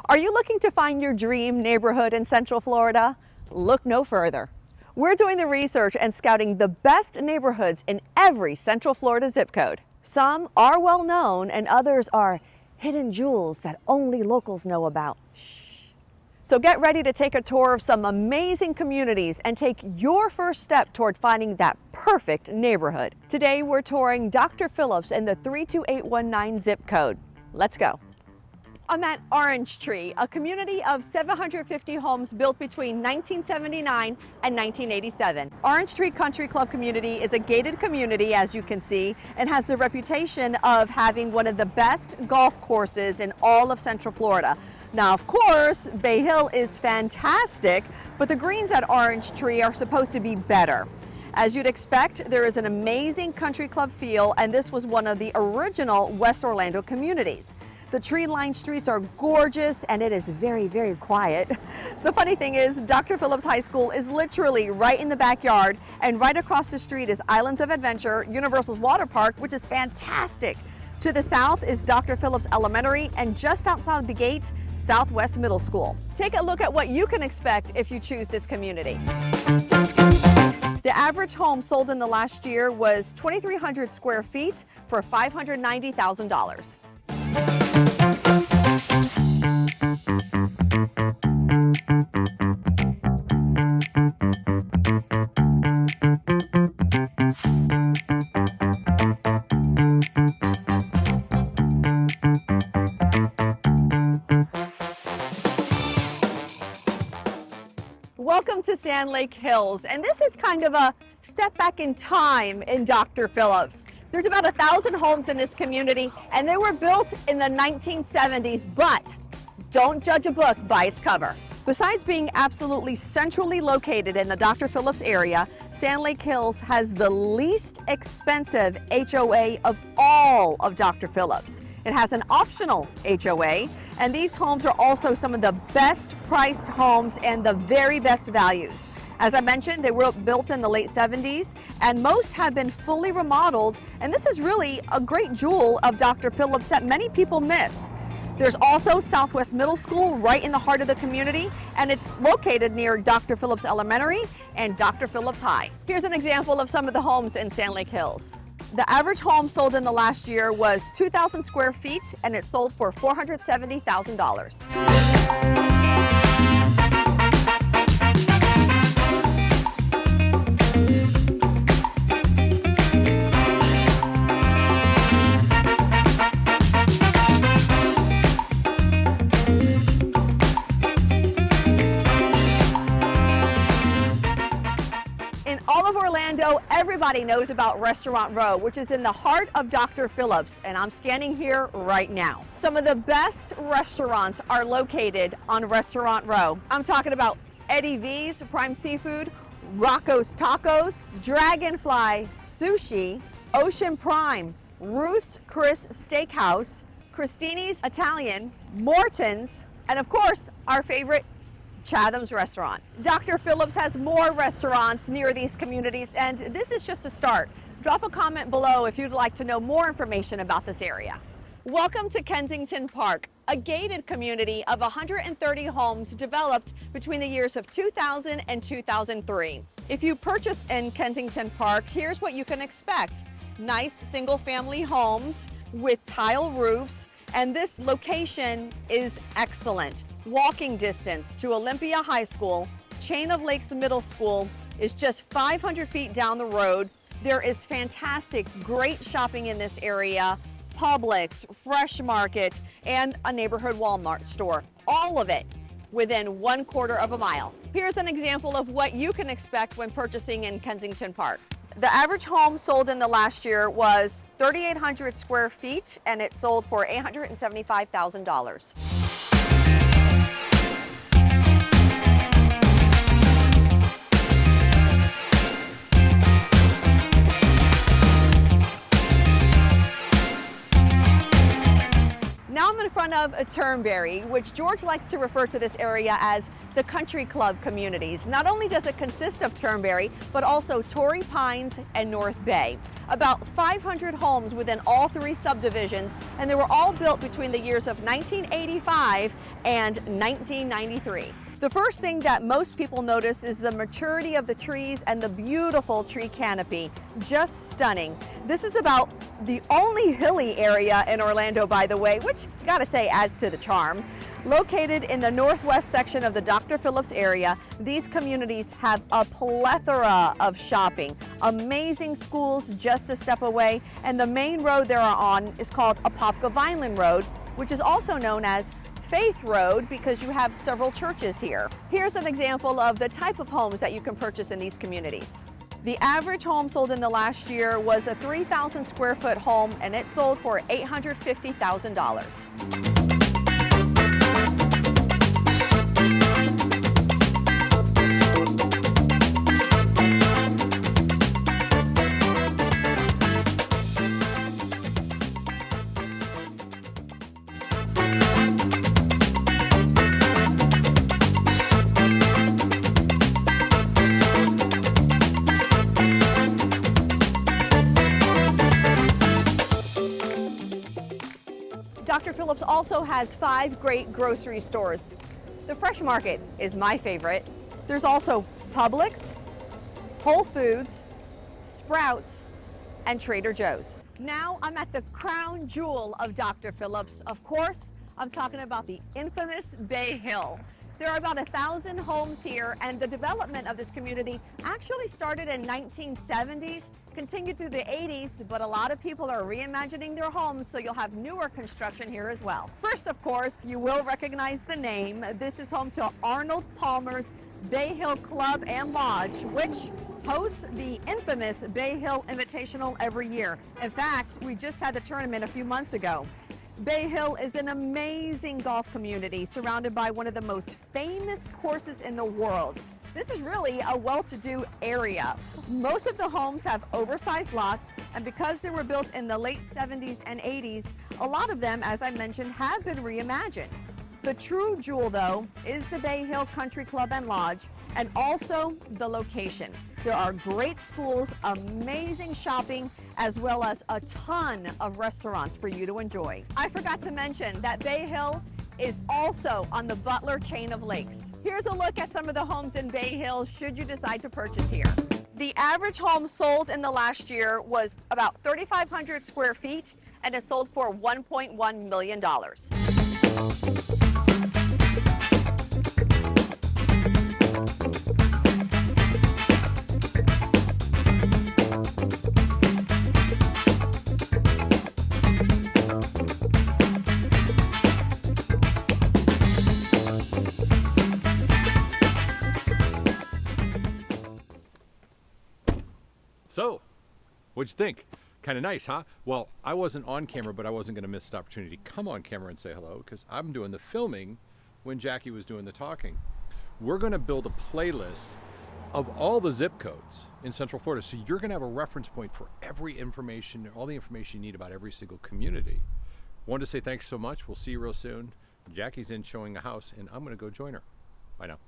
Are you looking to find your dream neighborhood in Central Florida? Look no further. We're doing the research and scouting the best neighborhoods in every Central Florida zip code. Some are well known and others are hidden jewels that only locals know about. So get ready to take a tour of some amazing communities and take your first step toward finding that perfect neighborhood. Today we're touring Dr. Phillips in the 32819 zip code. Let's go. I'm at Orange Tree, a community of 750 homes built between 1979 and 1987. Orange Tree Country Club community is a gated community, as you can see, and has the reputation of having one of the best golf courses in all of Central Florida. Now, of course, Bay Hill is fantastic, but the greens at Orange Tree are supposed to be better. As you'd expect, there is an amazing country club feel, and this was one of the original West Orlando communities. The tree-lined streets are gorgeous, and it is very, very quiet. The funny thing is, Dr. Phillips High School is literally right in the backyard, and right across the street is Islands of Adventure, Universal's Water Park, which is fantastic. To the south is Dr. Phillips Elementary, and just outside the gate, Southwest Middle School. Take a look at what you can expect if you choose this community. The average home sold in the last year was 2,300 square feet for $590,000. Welcome to Sand Lake Hills, and this is kind of a step back in time in Dr. Phillips. There's about 1,000 homes in this community, and they were built in the 1970s, but don't judge a book by its cover. Besides being absolutely centrally located in the Dr. Phillips area, Sand Lake Hills has the least expensive HOA of all of Dr. Phillips. It has an optional HOA, and these homes are also some of the best priced homes and the very best values. As I mentioned, they were built in the late 70s, and most have been fully remodeled, and this is really a great jewel of Dr. Phillips that many people miss. There's also Southwest Middle School right in the heart of the community, and it's located near Dr. Phillips Elementary and Dr. Phillips High. Here's an example of some of the homes in Sand Lake Hills. The average home sold in the last year was 2,000 square feet, and it sold for $470,000. Everybody knows about Restaurant Row, which is in the heart of Dr. Phillips, and I'm standing here right now. Some of the best restaurants are located on Restaurant Row. I'm talking about Eddie V's Prime Seafood, Rocco's Tacos, Dragonfly Sushi, Ocean Prime, Ruth's Chris Steakhouse, Cristini's Italian, Morton's, and of course, our favorite, Chatham's Restaurant. Dr. Phillips has more restaurants near these communities, and this is just a start. Drop a comment below if you'd like to know more information about this area. Welcome to Kensington Park, a gated community of 130 homes developed between the years of 2000 and 2003. If you purchase in Kensington Park, here's what you can expect. Nice single-family homes with tile roofs, and this location is excellent. Walking distance to Olympia High School. Chain of Lakes Middle School is just 500 feet down the road. There is fantastic, great shopping in this area. Publix, Fresh Market, and a neighborhood Walmart store. All of it within 1/4 of a mile. Here's an example of what you can expect when purchasing in Kensington Park. The average home sold in the last year was 3,800 square feet, and it sold for $875,000. Now I'm in front of Turnburry, which George likes to refer to this area as the country club communities. Not only does it consist of Turnburry, but also Torey Pines and North Bay. About 500 homes within all three subdivisions, and they were all built between the years of 1985 and 1993. The first thing that most people notice is the maturity of the trees and the beautiful tree canopy. Just stunning. This is about the only hilly area in Orlando, by the way, which gotta say adds to the charm. Located in the northwest section of the Dr. Phillips area, these communities have a plethora of shopping, amazing schools just a step away, and the main road they're on is called Apopka Vineland Road, which is also known as Faith Road because you have several churches here. Here's an example of the type of homes that you can purchase in these communities. The average home sold in the last year was a 3,000 square foot home, and it sold for $850,000. Dr. Phillips also has 5 great grocery stores. The Fresh Market is my favorite. There's also Publix, Whole Foods, Sprouts, and Trader Joe's. Now I'm at the crown jewel of Dr. Phillips. Of course, I'm talking about the infamous Bay Hill. There are about 1,000 homes here, and the development of this community actually started in 1970s, continued through the 80s, but a lot of people are reimagining their homes, so you'll have newer construction here as well. First, of course, you will recognize the name. This is home to Arnold Palmer's Bay Hill Club and Lodge, which hosts the infamous Bay Hill Invitational every year. In fact, we just had the tournament a few months ago. Bay Hill is an amazing golf community surrounded by one of the most famous courses in the world. This is really a well-to-do area. Most of the homes have oversized lots, and because they were built in the late 70s and 80s, a lot of them, as I mentioned, have been reimagined. The true jewel, though, is the Bay Hill Country Club and Lodge, and also the location. There are great schools, amazing shopping, as well as a ton of restaurants for you to enjoy. I forgot to mention that Bay Hill is also on the Butler chain of lakes. Here's a look at some of the homes in Bay Hill should you decide to purchase here. The average home sold in the last year was about 3,500 square feet, and it sold for $1.1 million. So, what'd you think? Kind of nice, huh? Well, I wasn't on camera, but I wasn't going to miss the opportunity to come on camera and say hello because I'm doing the filming when Jackie was doing the talking. We're going to build a playlist of all the zip codes in Central Florida, so you're going to have a reference point for every information, all the information you need about every single community. Wanted to say thanks so much. We'll see you real soon. Jackie's in showing a house, and I'm going to go join her. Bye now.